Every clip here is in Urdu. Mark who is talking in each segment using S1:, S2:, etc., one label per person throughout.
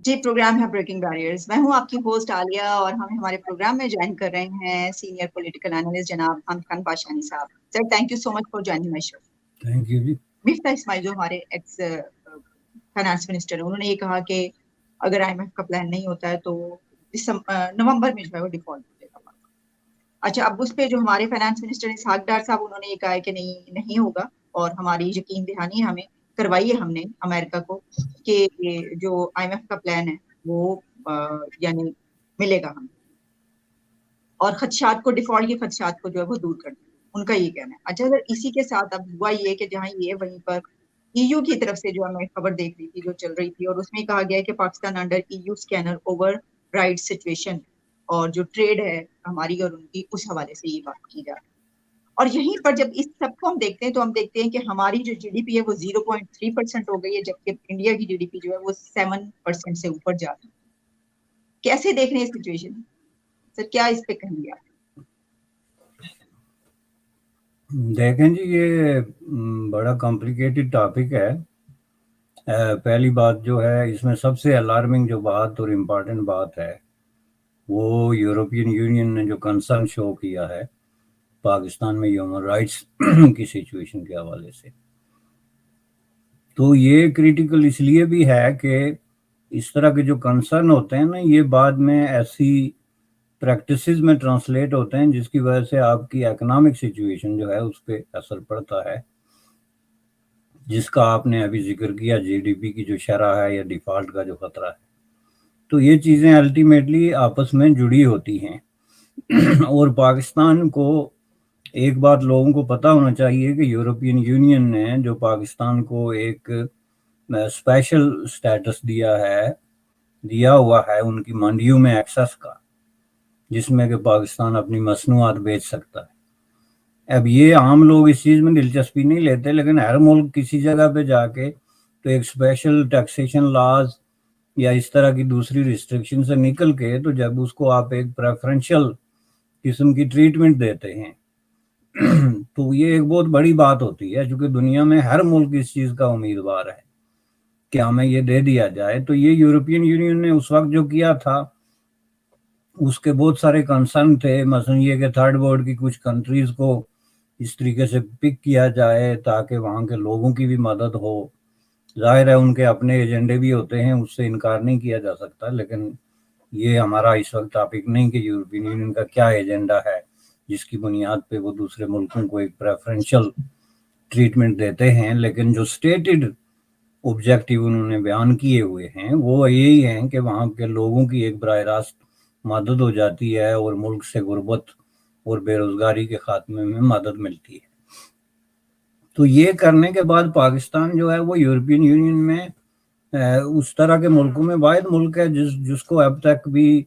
S1: جی پروگرام ہے بریکنگ بیریئرز. میں ہوں آپ کی ہوسٹ عالیہ اور ہم ہمارے پروگرام میں جوائن کر رہے ہیں سینئر پولیٹیکل انالسٹ جناب Hamid Khan Pashani sahab. Sir thank you so much for joining my show.
S2: Thank you ji.
S1: Miftah Ismail جو ہمارے ایکس فائنانس منسٹر ہیں، انہوں نے یہ کہا کہ اگر آئی ایم ایف کا پلان نہیں ہوتا ہے تو نومبر میں جو ہے وہ ڈیفالٹ ہو جائے گا. اچھا، اب اس پہ جو ہمارے فائنانس منسٹر اسحاق ڈار صاحب، انہوں نے یہ کہا ہے کہ نہیں ہوگا، اور ہماری یقین دہانی ہمیں کروائی ہے ہم نے امریکہ کو کہ جو آئی ایم ایف کا پلان ہے وہ یعنی ملے گا ہمیں، اور خدشات کو ڈیفالٹ کے خدشات کو جو ہے وہ دور کر دیں، ان کا یہ کہنا ہے. اچھا، اگر اسی کے ساتھ اب ہوا یہ کہ جہاں یہ وہیں پر ای یو کی طرف سے جو ہمیں خبر دیکھ رہی تھی جو چل رہی تھی، اور اس میں کہا گیا ہے کہ Pakistan under E U scanner over right situation, اور جو ٹریڈ ہے ہماری اور ان کی، اس حوالے سے یہ بات کی جا رہی ہے. اور یہیں پر جب اس سب کو ہم دیکھتے ہیں تو ہم دیکھتے ہیں کہ ہماری جو جی ڈی پی ہے وہ 0.3% ہو گئی ہے، جبکہ انڈیا کی جی ڈی پی جو ہے وہ 7% سے اوپر جا رہی ہے. کیسے دیکھ رہے ہیں سچویشن سر؟ کیا اس پہ کہیں گے آپ؟
S2: دیکھیں جی، یہ بڑا کمپلیکیٹڈ ٹاپک ہے. پہلی بات جو ہے اس میں سب سے الارمنگ جو بات اور امپارٹنٹ بات ہے وہ یورپین یونین نے جو کنسرن شو کیا ہے پاکستان میں ہیومن رائٹس کی سچویشن کے حوالے سے. تو یہ کریٹیکل اس لیے بھی ہے کہ اس طرح کے جو کنسرن ہوتے ہیں نا، یہ بعد میں ایسی پریکٹسز میں ٹرانسلیٹ ہوتے ہیں جس کی وجہ سے آپ کی اکنامک سچویشن جو ہے اس پہ اثر پڑتا ہے، جس کا آپ نے ابھی ذکر کیا، جی ڈی پی کی جو شرح ہے یا ڈیفالٹ کا جو خطرہ ہے. تو یہ چیزیں الٹیمیٹلی آپس میں جڑی ہوتی ہیں. اور پاکستان کو ایک بات لوگوں کو پتہ ہونا چاہیے کہ یورپین یونین نے جو پاکستان کو ایک اسپیشل سٹیٹس دیا ہوا ہے ان کی منڈیوں میں ایکسس کا، جس میں کہ پاکستان اپنی مصنوعات بیچ سکتا ہے. اب یہ عام لوگ اس چیز میں دلچسپی نہیں لیتے، لیکن ہر ملک کسی جگہ پہ جا کے تو ایک اسپیشل ٹیکسیشن لاز یا اس طرح کی دوسری ریسٹرکشن سے نکل کے، تو جب اس کو آپ ایک پریفرنشل قسم کی ٹریٹمنٹ دیتے ہیں تو یہ ایک بہت بڑی بات ہوتی ہے، چونکہ دنیا میں ہر ملک اس چیز کا امیدوار ہے کہ ہمیں یہ دے دیا جائے. تو یہ یورپین یونین نے اس وقت جو کیا تھا اس کے بہت سارے کنسرن تھے، مثلا یہ کہ تھرڈ ورلڈ کی کچھ کنٹریز کو اس طریقے سے پک کیا جائے تاکہ وہاں کے لوگوں کی بھی مدد ہو. ظاہر ہے ان کے اپنے ایجنڈے بھی ہوتے ہیں، اس سے انکار نہیں کیا جا سکتا، لیکن یہ ہمارا اس وقت ٹاپک نہیں کہ یورپین یونین کا کیا ایجنڈا ہے جس کی بنیاد پہ وہ دوسرے ملکوں کو ایک پریفرنشل ٹریٹمنٹ دیتے ہیں. لیکن جو سٹیٹڈ آبجیکٹیو انہوں نے بیان کیے ہوئے ہیں وہ یہی ہیں کہ وہاں کے لوگوں کی ایک براہ راست مدد ہو جاتی ہے اور ملک سے غربت اور بے روزگاری کے خاتمے میں مدد ملتی ہے. تو یہ کرنے کے بعد پاکستان جو ہے وہ یورپین یونین میں اس طرح کے ملکوں میں واحد ملک ہے جس کو اب تک بھی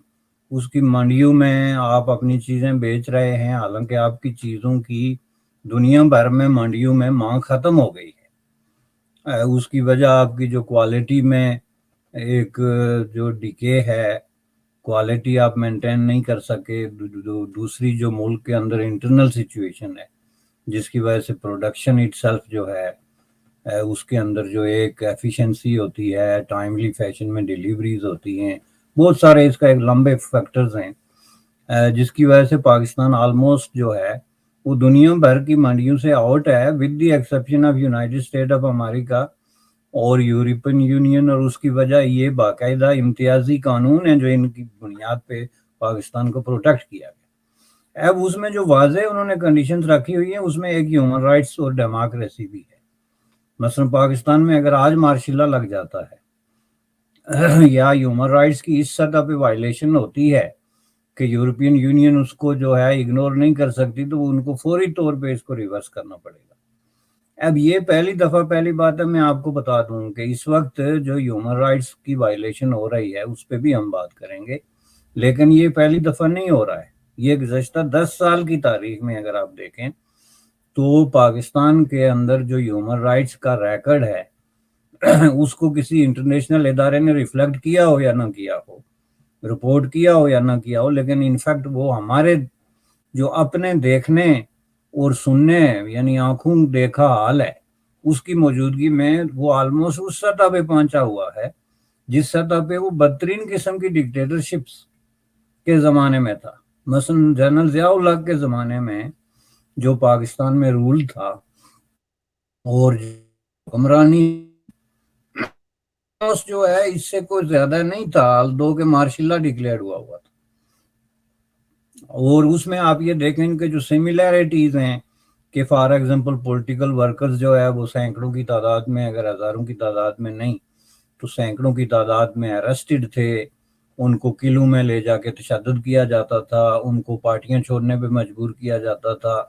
S2: اس کی منڈیوں میں آپ اپنی چیزیں بیچ رہے ہیں، حالانکہ آپ کی چیزوں کی دنیا بھر میں منڈیوں میں مانگ ختم ہو گئی ہے. اس کی وجہ آپ کی جو کوالٹی میں ایک جو ڈکے ہے، کوالٹی آپ مینٹین نہیں کر سکے، دوسری جو ملک کے اندر انٹرنل سچویشن ہے جس کی وجہ سے پروڈکشن اٹ سیلف جو ہے اس کے اندر جو ایک ایفیشنسی ہوتی ہے، ٹائملی فیشن میں ڈیلیوریز ہوتی ہیں، بہت سارے اس کا ایک لمبے فیکٹرز ہیں جس کی وجہ سے پاکستان آلموسٹ جو ہے وہ دنیا بھر کی منڈیوں سے آؤٹ ہے، with the exception of United State of امریکہ اور یورپین یونین. اور اس کی وجہ یہ باقاعدہ امتیازی قانون ہیں جو ان کی بنیاد پہ پاکستان کو پروٹیکٹ کیا گیا. اب اس میں جو واضح انہوں نے کنڈیشنز رکھی ہوئی ہیں اس میں ایک ہیومن رائٹس اور ڈیموکریسی بھی ہے. مثلا پاکستان میں اگر آج مارشل لا لگ جاتا ہے یا ہیومن رائٹس کی اس سطح پہ وائلیشن ہوتی ہے کہ یورپین یونین اس کو جو ہے اگنور نہیں کر سکتی، تو ان کو فوری طور پہ اس کو ریورس کرنا پڑے گا. اب یہ پہلی بات ہے، میں آپ کو بتا دوں کہ اس وقت جو ہیومن رائٹس کی وائلیشن ہو رہی ہے اس پہ بھی ہم بات کریں گے، لیکن یہ پہلی دفعہ نہیں ہو رہا ہے. یہ گزشتہ 10 سال کی تاریخ میں اگر آپ دیکھیں تو پاکستان کے اندر جو ہیومن رائٹس کا ریکارڈ ہے اس کو کسی انٹرنیشنل ادارے نے ریفلیکٹ کیا ہو یا نہ کیا ہو، رپورٹ کیا ہو یا نہ کیا ہو، لیکن انفیکٹ وہ ہمارے جو اپنے دیکھنے اور سننے یعنی آنکھوں دیکھا حال ہے اس کی موجودگی میں وہ آلموسٹ اس سطح پہ پہنچا ہوا ہے جس سطح پہ وہ بدترین قسم کی ڈکٹیٹرشپس کے زمانے میں تھا. مثلا جنرل ضیاء الحق کے زمانے میں جو پاکستان میں رول تھا اور حکمرانی جو ہے اس سے کوئی زیادہ نہیں تھا، دو کہ مارشل لا ڈکلیئر ہوا تھا. اور اس میں آپ یہ دیکھیں کہ جو سملیرٹیز ہیں کہ فار ایگزامپل پولیٹیکل ورکرز جو ہے وہ سینکڑوں کی تعداد میں، اگر ہزاروں کی تعداد میں نہیں تو سینکڑوں کی تعداد میں اریسٹڈ تھے، ان کو قلعوں میں لے جا کے تشدد کیا جاتا تھا، ان کو پارٹیاں چھوڑنے پہ مجبور کیا جاتا تھا،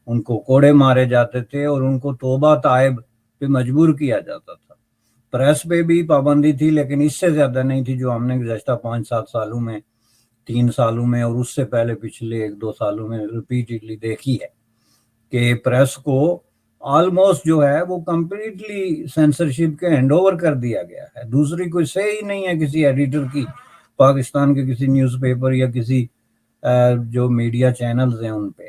S2: ان کو کوڑے مارے جاتے تھے اور ان کو توبہ تائب پہ مجبور کیا جاتا تھا. پریس پہ بھی پابندی تھی لیکن اس سے زیادہ نہیں تھی جو ہم نے گزشتہ 5-7 سالوں میں، 3 سالوں میں اور اس سے پہلے پچھلے 1-2 سالوں میں ریپیٹڈلی دیکھی ہے کہ پریس کو آلموسٹ جو ہے وہ کمپلیٹلی سینسرشپ کے ہینڈ اوور کر دیا گیا ہے. دوسری کوئی سے ہی نہیں ہے کسی ایڈیٹر کی، پاکستان کے کسی نیوز پیپر یا کسی جو میڈیا چینلز ہیں ان پہ.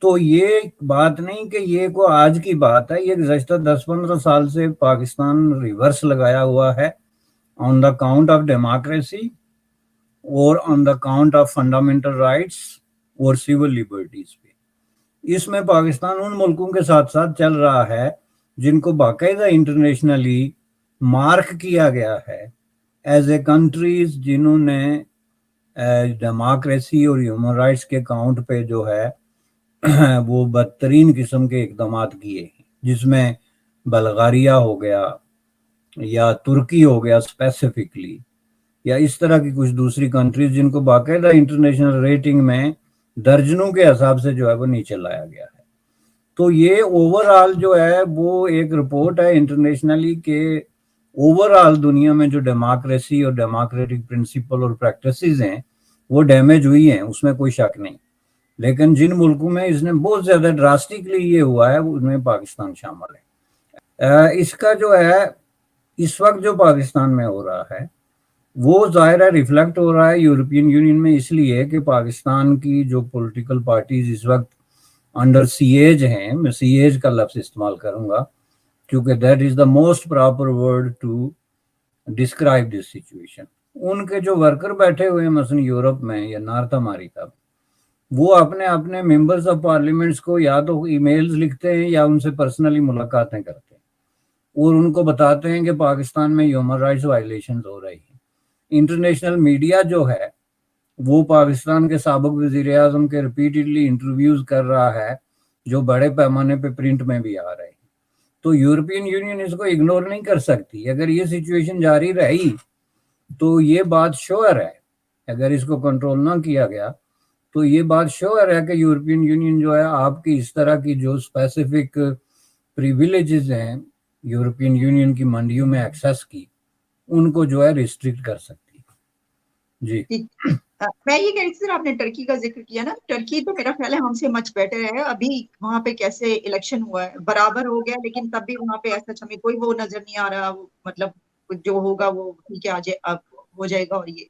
S2: تو یہ بات نہیں کہ یہ کوئی آج کی بات ہے، یہ گزشتہ 10-15 سال سے پاکستان ریورس لگایا ہوا ہے on the count of democracy اور on the count of fundamental rights اور سول لبرٹیز پہ. اس میں پاکستان ان ملکوں کے ساتھ ساتھ چل رہا ہے جن کو باقاعدہ انٹرنیشنلی مارک کیا گیا ہے ایز اے کنٹریز جنہوں نے ڈیموکریسی اور ہیومن رائٹس کے کاؤنٹ پہ جو ہے وہ بدترین قسم کے اقدامات کیے ہیں، جس میں بلغاریہ ہو گیا یا ترکی ہو گیا اسپیسیفکلی، یا اس طرح کی کچھ دوسری کنٹریز جن کو باقاعدہ انٹرنیشنل ریٹنگ میں درجنوں کے حساب سے جو ہے وہ نیچے لایا گیا ہے. تو یہ اوور آل جو ہے وہ ایک رپورٹ ہے انٹرنیشنلی کہ اوور آل دنیا میں جو ڈیموکریسی اور ڈیموکریٹک پرنسپل اور پریکٹسز ہیں وہ ڈیمیج ہوئی ہیں، اس میں کوئی شک نہیں. لیکن جن ملکوں میں اس نے بہت زیادہ ڈراسٹکلی یہ ہوا ہے ان میں پاکستان شامل ہے. اس کا جو ہے اس وقت جو پاکستان میں ہو رہا ہے وہ ظاہر ہے ریفلیکٹ ہو رہا ہے یورپین یونین میں، اس لیے کہ پاکستان کی جو پولیٹیکل پارٹیز اس وقت انڈر سیج ہیں، میں سیج کا لفظ استعمال کروں گا کیونکہ that is the most proper word to describe this situation. ان کے جو ورکر بیٹھے ہوئے ہیں مثلا یورپ میں یا نارتھ امریکہ، وہ اپنے اپنے ممبرز آف پارلیمنٹس کو یا تو ای میلز لکھتے ہیں یا ان سے پرسنلی ملاقاتیں کرتے ہیں اور ان کو بتاتے ہیں کہ پاکستان میں ہیومن رائٹس وائلیشنز ہو رہی ہیں. انٹرنیشنل میڈیا جو ہے وہ پاکستان کے سابق وزیر اعظم کے ریپیٹڈلی انٹرویوز کر رہا ہے جو بڑے پیمانے پہ پرنٹ میں بھی آ رہے ہیں. تو یورپین یونین اس کو اگنور نہیں کر سکتی. اگر یہ سچویشن جاری رہی تو یہ بات شیور ہے، اگر اس کو کنٹرول نہ کیا گیا تو یہ بات شیور ہے کہ یورپین یونین جو ہے آپ کی اس طرح کی جو اسپیسیفک پریویلیجز ہیں یورپین یونین کی منڈیوں میں ایکسیس کی، ان کو جو ہے ریسٹرکٹ کر سکتی ہے. جی
S1: میں یہ کہہ رہی تھی سر، آپ نے ٹرکی کا ذکر کیا نا، ٹرکی تو میرا خیال ہے ہم سے مچ بیٹر ہے. ابھی وہاں پہ کیسے الیکشن ہوا ہے، برابر ہو گیا لیکن تب بھی وہاں پہ ایسا ہمیں کوئی وہ نظر نہیں آ رہا، مطلب جو ہوگا وہ ٹھیک ہے ہو جائے گا. اور یہ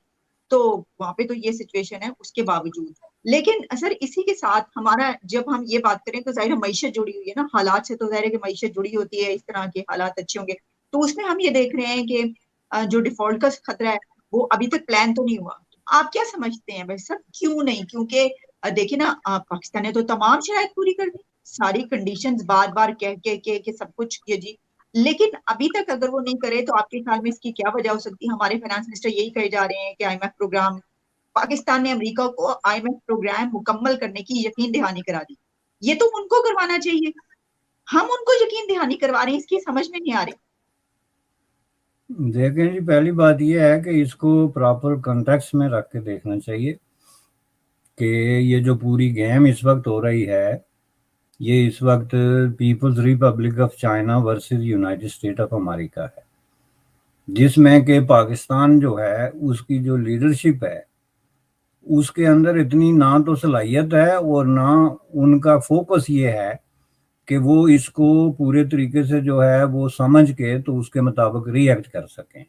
S1: تو وہاں پہ تو یہ سچویشن ہے اس کے باوجود. لیکن سر اسی کے ساتھ ہمارا جب ہم یہ بات کریں تو ظاہر معیشت جڑی ہوئی ہے نا، حالات سے تو ظاہر ہے کہ معیشت جڑی ہوتی ہے، اس طرح کے حالات اچھے ہوں گے. تو اس میں ہم یہ دیکھ رہے ہیں کہ جو ڈیفالٹ کا خطرہ ہے وہ ابھی تک پلان تو نہیں ہوا. آپ کیا سمجھتے ہیں بھائی سر کیوں نہیں؟ کیونکہ دیکھیں نا پاکستان نے تو تمام شرائط پوری کر دی، ساری کنڈیشنز بار بار کہ سب کچھ یہ جی، لیکن ابھی تک اگر وہ نہیں کرے تو آپ کے خیال میں اس کی کیا وجہ ہو سکتی ہے؟ ہمارے فائنانس منسٹر یہی کہے جا رہے ہیں کہ I am F programme, Pakistan نے امریکہ کو آئی ایم ایف پروگرام مکمل کرنے کی یقین دہانی کرا دی. یہ تو ان کو کروانا چاہیے، ہم ان کو یقین دہانی کروا رہے ہیں، اس کی سمجھ میں نہیں آ رہی.
S2: دیکھیں جی، پہلی بات یہ ہے کہ اس کو پراپر کنٹیکسٹ میں رکھ کے دیکھنا چاہیے کہ یہ جو پوری گیم اس وقت ہو رہی ہے یہ اس وقت People's Republic of China versus United State of America ہے، جس میں کہ پاکستان جو ہے اس کی جو لیڈرشپ ہے اس کے اندر اتنی نہ تو صلاحیت ہے اور نہ ان کا فوکس یہ ہے کہ وہ اس کو پورے طریقے سے جو ہے وہ سمجھ کے تو اس کے مطابق ری ایکٹ کر سکیں.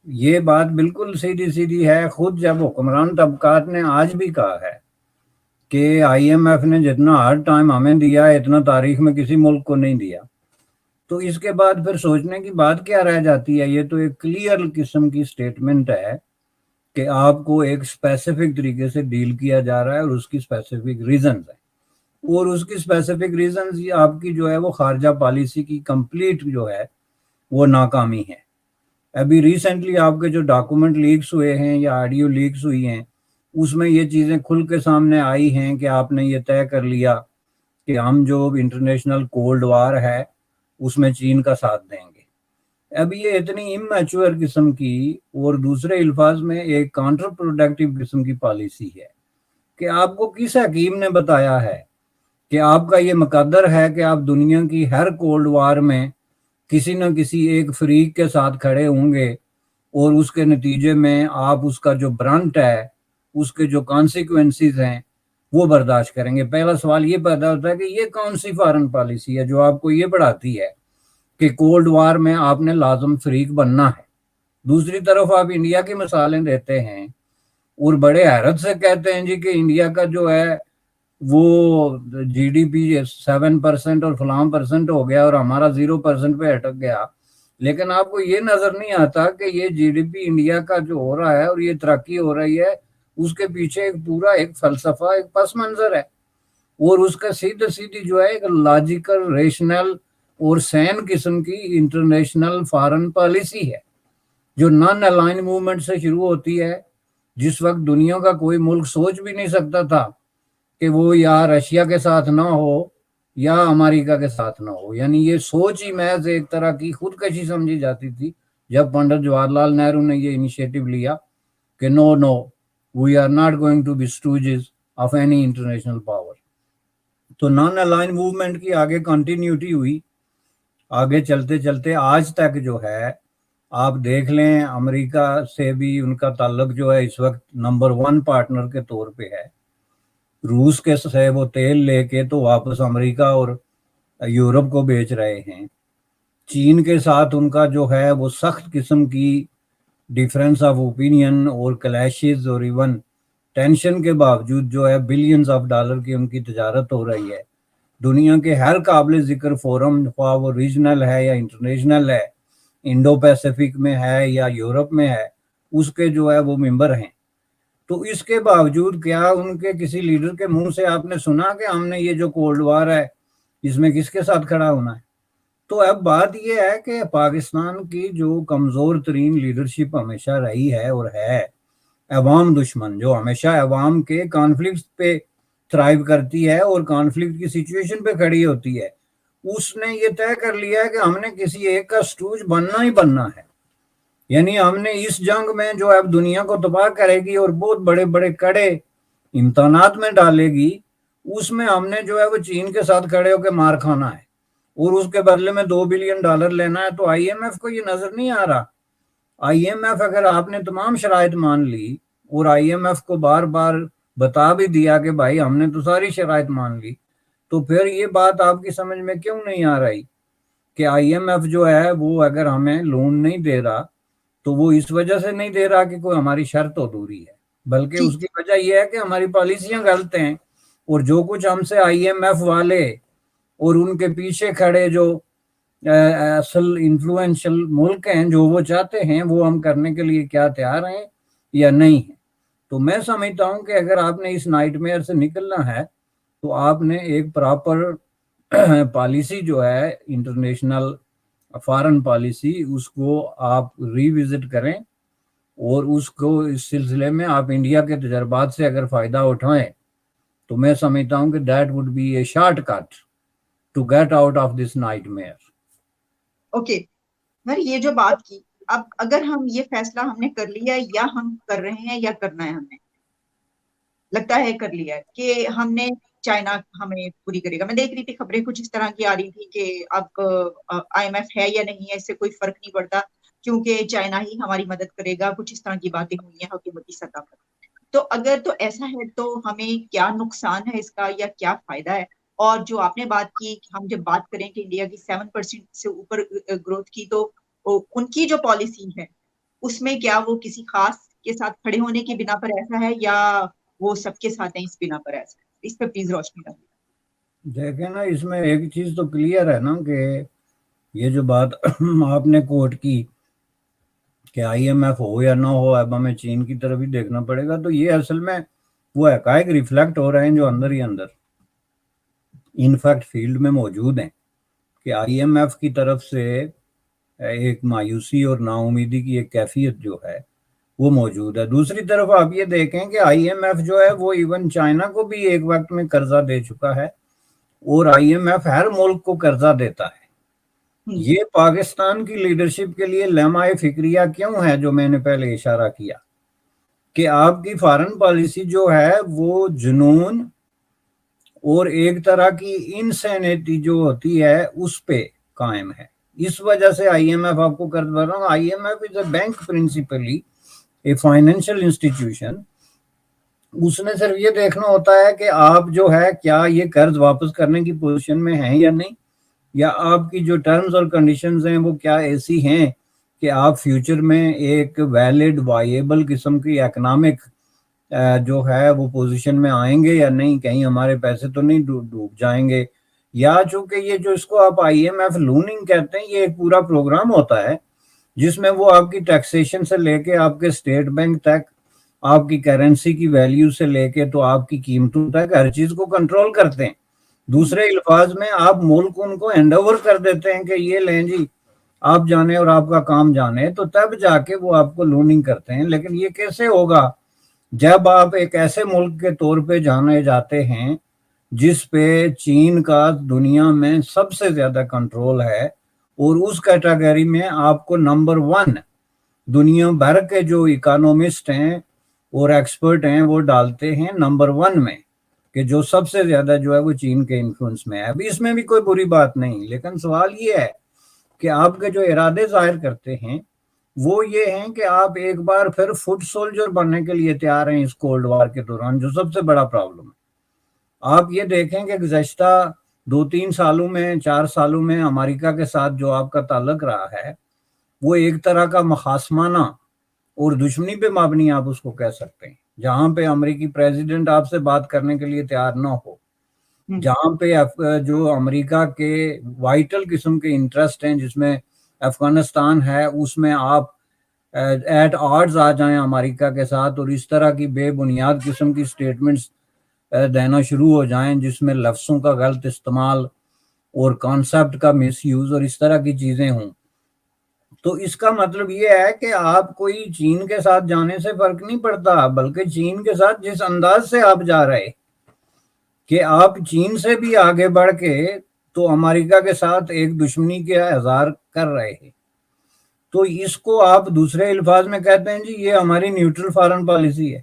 S2: یہ بات بالکل سیدھی سیدھی ہے. خود جب حکمران طبقات نے آج بھی کہا ہے کہ آئی ایم ایف نے جتنا ہر ٹائم ہمیں دیا ہے اتنا تاریخ میں کسی ملک کو نہیں دیا، تو اس کے بعد پھر سوچنے کی بات کیا رہ جاتی ہے؟ یہ تو ایک کلیئر قسم کی سٹیٹمنٹ ہے کہ آپ کو ایک اسپیسیفک طریقے سے ڈیل کیا جا رہا ہے اور اس کی اسپیسیفک ریزنز ہیں، اور اس کی اسپیسیفک ریزنز یہ آپ کی جو ہے وہ خارجہ پالیسی کی کمپلیٹ جو ہے وہ ناکامی ہے۔ ابھی ریسنٹلی آپ کے جو ڈاکومنٹ لیکس ہوئے ہیں یا آڈیو لیکس ہوئی ہیں، اس میں یہ چیزیں کھل کے سامنے آئی ہیں کہ آپ نے یہ طے کر لیا کہ ہم جو انٹرنیشنل کولڈ وار ہے اس میں چین کا ساتھ دیں گے۔ اب یہ اتنی امیچور قسم کی اور دوسرے الفاظ میں ایک کانٹر پروڈکٹیو قسم کی پالیسی ہے کہ آپ کو کس حکیم نے بتایا ہے کہ آپ کا یہ مقدر ہے کہ آپ دنیا کی ہر کولڈ وار میں کسی نہ کسی ایک فریق کے ساتھ کھڑے ہوں گے اور اس کے نتیجے میں آپ اس کا جو برنٹ ہے، اس کے جو کانسیکوینسز ہیں وہ برداشت کریں گے۔ پہلا سوال یہ پیدا ہوتا ہے کہ یہ کون سی فارن پالیسی ہے جو آپ کو یہ پڑھاتی ہے کہ کولڈ وار میں آپ نے لازم فریق بننا ہے؟ دوسری طرف آپ انڈیا کی مثالیں دیتے ہیں اور بڑے حیرت سے کہتے ہیں جی کہ انڈیا کا جو ہے وہ جی ڈی پی 7% اور فلاں % ہو گیا اور ہمارا 0% پہ اٹک گیا، لیکن آپ کو یہ نظر نہیں آتا کہ یہ جی ڈی پی انڈیا کا جو ہو رہا ہے اور یہ ترقی ہو رہی ہے، اس کے پیچھے ایک پورا ایک فلسفہ، ایک پس منظر ہے، اور اس کا سیدھی جو ہے ایک لاجیکل، ریشنل اور سین قسم کی انٹرنیشنل فارن پالیسی ہے جو نان الائن موومنٹ سے شروع ہوتی ہے، جس وقت دنیا کا کوئی ملک سوچ بھی نہیں سکتا تھا کہ وہ یا رشیا کے ساتھ نہ ہو یا امریکہ کے ساتھ نہ ہو، یعنی یہ سوچ ہی محض ایک طرح کی خودکشی سمجھی جاتی تھی جب پنڈت جواہر لال نہرو نے یہ انیشیٹو لیا کہ no we are not going to be stooges of any international power. تو نان الائن موومنٹ کی آگے کنٹینیوٹی ہوئی، آگے چلتے چلتے آج تک جو ہے آپ دیکھ لیں امریکہ سے بھی ان کا تعلق جو ہے اس وقت نمبر 1 پارٹنر کے طور پہ ہے۔ روس کے سے وہ تیل لے کے تو واپس امریکہ اور یورپ کو بیچ رہے ہیں۔ چین کے ساتھ ان کا جو ہے وہ سخت قسم کی ڈیفرنس آف اوپینین اور کلیشز اور ایون ٹینشن کے باوجود جو ہے بلینز آف ڈالر کی ان کی تجارت ہو رہی ہے۔ دنیا کے ہر قابل ذکر فورم، خواہ وہ ریجنل ہے یا انٹرنیشنل ہے، انڈو پیسیفک میں ہے یا یورپ میں ہے، اس کے جو ہے وہ ممبر ہیں۔ تو اس کے باوجود کیا ان کے کسی لیڈر کے منہ سے آپ نے سنا کہ ہم نے یہ جو کولڈ وار ہے اس میں کس کے ساتھ کھڑا ہونا ہے؟ تو اب بات یہ ہے کہ پاکستان کی جو کمزور ترین لیڈرشپ ہمیشہ رہی ہے اور ہے عوام دشمن، جو ہمیشہ عوام کے کانفلکٹ پہ تھرائیو کرتی ہے اور کانفلکٹ کی سچویشن پہ کھڑی ہوتی ہے، اس نے یہ طے کر لیا ہے کہ ہم نے کسی ایک کا سٹوج بننا ہی بننا ہے۔ یعنی ہم نے اس جنگ میں جو اب دنیا کو تباہ کرے گی اور بہت بڑے بڑے کڑے امتحانات میں ڈالے گی، اس میں ہم نے جو ہے وہ چین کے ساتھ کھڑے ہو کے مار کھانا ہے اور اس کے بدلے میں $2 بلین لینا ہے۔ تو آئی ایم ایف کو یہ نظر نہیں آ رہا۔ آئی ایم ایف اگر آپ نے تمام شرائط مان لی اور آئی ایم ایف کو بار بار بتا بھی دیا کہ بھائی ہم نے تو ساری شرائط مان لی، تو پھر یہ بات آپ کی سمجھ میں کیوں نہیں آ رہی کہ آئی ایم ایف جو ہے وہ اگر ہمیں لون نہیں دے رہا تو وہ اس وجہ سے نہیں دے رہا کہ کوئی ہماری شرط ادھوری ہے، بلکہ اس کی وجہ یہ ہے کہ ہماری پالیسیاں غلط ہیں، اور جو کچھ ہم سے آئی ایم ایف والے اور ان کے پیچھے کھڑے جو اصل انفلوئنشل ملک ہیں جو وہ چاہتے ہیں وہ ہم کرنے کے لیے کیا تیار ہیں یا نہیں ہیں۔ تو میں سمجھتا ہوں کہ اگر آپ نے اس نائٹ میئر سے نکلنا ہے تو آپ نے ایک پراپر پالیسی جو ہے انٹرنیشنل فارن پالیسی، اس کو آپ ری وزٹ کریں اور اس کو اس سلسلے میں آپ انڈیا کے تجربات سے اگر فائدہ اٹھائیں تو میں سمجھتا ہوں کہ that would be a short cut to get out of this nightmare.
S1: Okay sir, یہ جو بات کی، اب اگر ہم یہ فیصلہ ہم نے کر لیا ہے یا ہم کر رہے ہیں یا کرنا ہے، ہمیں لگتا ہے کر لیا ہے کہ ہم نے چائنا ہمیں پوری کرے گا۔ میں دیکھ رہی تھی خبریں کچھ اس طرح کی آ رہی تھی کہ اب آئی ایم ایف ہے یا نہیں ہے اس سے کوئی فرق نہیں پڑتا کیونکہ چائنا ہی ہماری مدد کرے گا، کچھ اس طرح کی باتیں ہوئی ہیں حکومتی سطح پر۔ تو اگر تو ایسا ہے تو ہمیں کیا نقصان ہے اس کا یا کیا فائدہ ہے؟ اور جو آپ نے بات کی، ہم جب بات کریں کہ انڈیا کی 7% سے اوپر گروتھ کی، تو ان کی جو پالیسی ہے اس میں کیا وہ کسی خاص کے ساتھ کھڑے ہونے کی بنا پر ایسا ہے یا وہ سب کے ساتھ ہیں اس بنا پر ایسا ہے؟ اس پہ پلیز روشنی ڈالیں۔
S2: دیکھیں نا، اس میں ایک چیز تو کلیئر ہے نا کہ یہ جو بات آپ نے کوٹ کی کہ آئی ایم ایف ہو یا نہ ہو، اب ہمیں چین کی طرف ہی دیکھنا پڑے گا، تو یہ اصل میں وہ حقائق ریفلیکٹ ہو رہے ہیں جو اندر ہی اندر انفیکٹ فیلڈ میں موجود ہیں، کہ آئی ایم ایف کی طرف سے ایک مایوسی اور نا امیدی کی ایک کیفیت جو ہے وہ موجود ہے۔ دوسری طرف آپ یہ دیکھیں کہ آئی ایم ایف جو ہے وہ ایون چائنا کو بھی ایک وقت میں قرضہ دے چکا ہے، اور آئی ایم ایف ہر ملک کو قرضہ دیتا ہے۔ یہ پاکستان کی لیڈرشپ کے لیے لمحہ فکریہ کیوں ہے، جو میں نے پہلے اشارہ کیا کہ آپ کی فارن پالیسی جو ہے وہ جنون اور ایک طرح کی انسینیٹی جو ہوتی ہے اس پہ قائم ہے۔ اس وجہ سے آئی ایم ایف آپ کو قرض بھر رہا ہوں۔ I M F is a bank principally a financial institution. اس نے صرف یہ دیکھنا ہوتا ہے کہ آپ جو ہے کیا یہ قرض واپس کرنے کی پوزیشن میں ہیں یا نہیں، یا آپ کی جو ٹرمز اور کنڈیشنز ہیں وہ کیا ایسی ہیں کہ آپ فیوچر میں ایک ویلڈ وائیبل قسم کی اکنامک جو ہے وہ پوزیشن میں آئیں گے یا نہیں، کہیں ہمارے پیسے تو نہیں ڈوب جائیں گے۔ یا چونکہ یہ جو اس کو آپ آئی ایم ایف لوننگ کہتے ہیں، یہ ایک پورا پروگرام ہوتا ہے جس میں وہ آپ کی ٹیکسیشن سے لے کے آپ کے اسٹیٹ بینک تک، آپ کی کرنسی کی ویلیو سے لے کے تو آپ کی قیمتوں تک ہر چیز کو کنٹرول کرتے ہیں۔ دوسرے الفاظ میں آپ ملک ان کو ہینڈ اوور کر دیتے ہیں کہ یہ لیں جی آپ جانے اور آپ کا کام جانے، تو تب جا کے وہ آپ کو لوننگ کرتے ہیں۔ لیکن یہ کیسے ہوگا جب آپ ایک ایسے ملک کے طور پہ جانے جاتے ہیں جس پہ چین کا دنیا میں سب سے زیادہ کنٹرول ہے، اور اس کیٹیگری میں آپ کو نمبر 1 دنیا بھر کے جو اکانومسٹ ہیں اور ایکسپرٹ ہیں وہ ڈالتے ہیں نمبر 1 میں، کہ جو سب سے زیادہ جو ہے وہ چین کے انفلوئنس میں ہے۔ اب اس میں بھی کوئی بری بات نہیں، لیکن سوال یہ ہے کہ آپ کے جو ارادے ظاہر کرتے ہیں وہ یہ ہیں کہ آپ ایک بار پھر فٹ سولجر بننے کے لیے تیار ہیں اس کولڈ وار کے دوران، جو سب سے بڑا پرابلم ہے۔ آپ یہ دیکھیں کہ گزشتہ 2-3 سالوں میں 4 سالوں میں امریکہ کے ساتھ جو آپ کا تعلق رہا ہے وہ ایک طرح کا مخاصمانہ اور دشمنی پہ مبنی آپ اس کو کہہ سکتے ہیں، جہاں پہ امریکی پریزیڈنٹ آپ سے بات کرنے کے لیے تیار نہ ہو، جہاں پہ جو امریکہ کے وائٹل قسم کے انٹرسٹ ہیں جس میں افغانستان ہے، اس میں آپ ایٹ آڈز آ جائیں امریکہ کے ساتھ، اور اس طرح کی بے بنیاد قسم کی سٹیٹمنٹس دینا شروع ہو جائیں جس میں لفظوں کا غلط استعمال اور کانسیپٹ کا مس یوز اور اس طرح کی چیزیں ہوں، تو اس کا مطلب یہ ہے کہ آپ کوئی چین کے ساتھ جانے سے فرق نہیں پڑتا، بلکہ چین کے ساتھ جس انداز سے آپ جا رہے کہ آپ چین سے بھی آگے بڑھ کے تو امریکہ کے ساتھ ایک دشمنی کا اظہار کر رہے ہیں، تو اس کو آپ دوسرے الفاظ میں کہتے ہیں جی یہ ہماری نیوٹرل فارن پالیسی ہے۔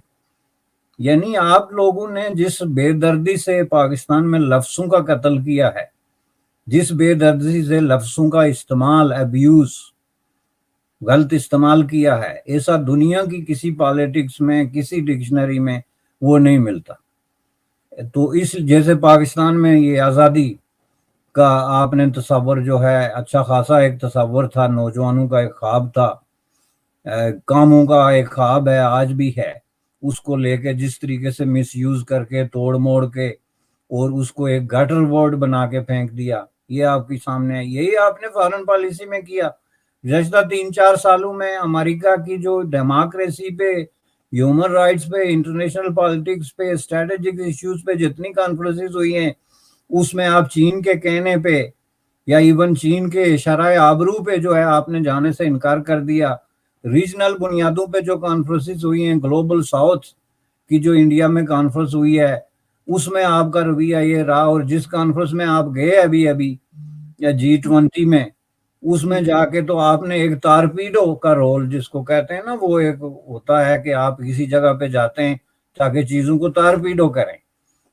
S2: یعنی آپ لوگوں نے جس بے دردی سے پاکستان میں لفظوں کا قتل کیا ہے، جس بے دردی سے لفظوں کا استعمال، ابیوز، غلط استعمال کیا ہے، ایسا دنیا کی کسی پالیٹکس میں کسی ڈکشنری میں وہ نہیں ملتا۔ تو اس جیسے پاکستان میں یہ آزادی کا آپ نے تصور جو ہے اچھا خاصا ایک تصور تھا، نوجوانوں کا ایک خواب تھا، کاموں کا ایک خواب ہے، آج بھی ہے، اس کو لے کے جس طریقے سے مس یوز کر کے توڑ موڑ کے اور اس کو ایک گٹر ورڈ بنا کے پھینک دیا، یہ آپ کے سامنے ہے۔ یہی آپ نے فارن پالیسی میں کیا۔ گزشتہ 3-4 سالوں میں امریکہ کی جو ڈیموکریسی پہ، ہیومن رائٹس پہ، انٹرنیشنل پالیٹکس پہ، اسٹریٹجک ایشوز پہ جتنی کانفرنسز ہوئی ہیں، اس میں آپ چین کے کہنے پہ یا ایون چین کے شرح آبرو پہ جو ہے آپ نے جانے سے انکار کر دیا۔ ریجنل بنیادوں پہ جو کانفرنسز ہوئی ہیں، گلوبل ساؤتھ کی جو انڈیا میں کانفرنس ہوئی ہے، اس میں آپ کا رویہ یہ رہا، اور جس کانفرنس میں آپ گئے ابھی یا G20 میں، اس میں جا کے تو آپ نے ایک تارپیڈو کا رول جس کو کہتے ہیں نا، وہ ایک ہوتا ہے کہ آپ کسی جگہ پہ جاتے ہیں تاکہ چیزوں کو تارپیڈو کریں،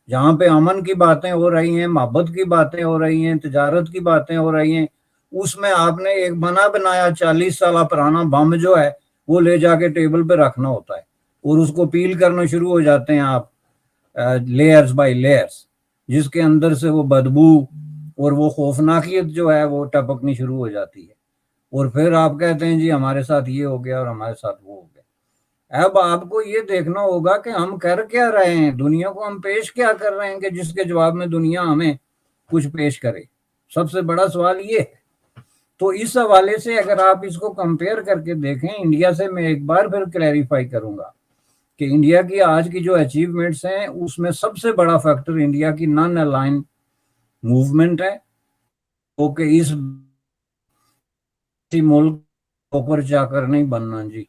S2: جہاں پہ امن کی باتیں ہو رہی ہیں، محبت کی باتیں ہو رہی ہیں، تجارت کی باتیں ہو رہی ہیں، اس میں آپ نے ایک بنا بنایا 40 سالہ پرانا بم جو ہے وہ لے جا کے ٹیبل پہ رکھنا ہوتا ہے، اور اس کو پیل کرنا شروع ہو جاتے ہیں آپ لیئرز بائی لیئرز، جس کے اندر سے وہ بدبو اور وہ خوفناکیت جو ہے وہ ٹپکنی شروع ہو جاتی ہے، اور پھر آپ کہتے ہیں جی ہمارے ساتھ یہ ہو گیا اور ہمارے ساتھ وہ ہو گیا۔ اب آپ کو یہ دیکھنا ہوگا کہ ہم کر کیا رہے ہیں، دنیا کو ہم پیش کیا کر رہے ہیں کہ جس کے جواب میں دنیا ہمیں کچھ پیش کرے۔ سب سے بڑا سوال یہ ہے تو اس حوالے سے اگر آپ اس کو کمپیئر کر کے دیکھیں انڈیا سے، میں ایک بار پھر کلیریفائی کروں گا کہ انڈیا کی آج کی جو اچیومنٹس ہیں اس میں سب سے بڑا فیکٹر انڈیا کی نان الائن موومنٹ ہے، وہ کہ اس ملک اوپر جا کر نہیں بننا جی،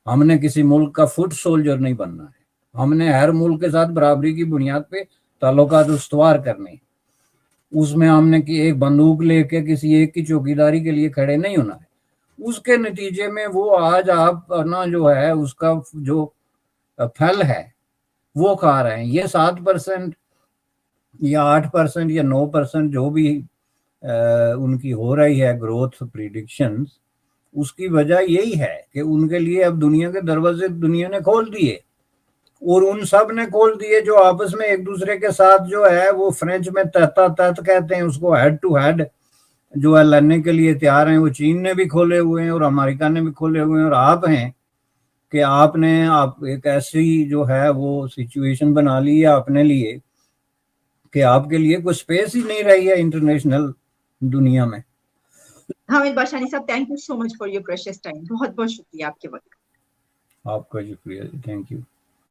S2: ہم نے کسی ملک کا فٹ سولجر نہیں بننا ہے، ہم نے ہر ملک کے ساتھ برابری کی بنیاد پہ تعلقات استوار کرنے، اس میں ہم نے کہ ایک بندوق لے کے کسی ایک کی چوکیداری کے لیے کھڑے نہیں ہونا ہے۔ اس کے نتیجے میں وہ آج آپ نا جو ہے اس کا جو پھل ہے وہ کھا رہے ہیں۔ یہ 7% یا 8% یا 9% جو بھی ان کی ہو رہی ہے گروتھ پریڈکشنز، اس کی وجہ یہی ہے کہ ان کے لیے اب دنیا کے دروازے دنیا نے کھول دیے، اور ان سب نے کھول دیے جو آپس میں ایک دوسرے کے ساتھ جو ہے وہ فرینچ میں تحت کہتے ہیں اس کو، ہیڈ ٹو ہیڈ جو ہے لڑنے کے لیے تیار ہیں۔ وہ چین نے بھی کھولے ہوئے ہیں اور امریکہ نے بھی کھولے ہوئے ہیں، اور آپ ہیں کہ آپ نے ایک ایسی جو ہے وہ سچویشن بنا لی ہے اپنے لیے کہ آپ کے لیے کوئی سپیس ہی نہیں رہی ہے انٹرنیشنل دنیا میں۔
S1: حامد باشانی صاحب، thank you so much for your precious time, بہت بہت شکریہ آپ کے وقت۔
S2: آپ کا شکریہ، تھینک یو۔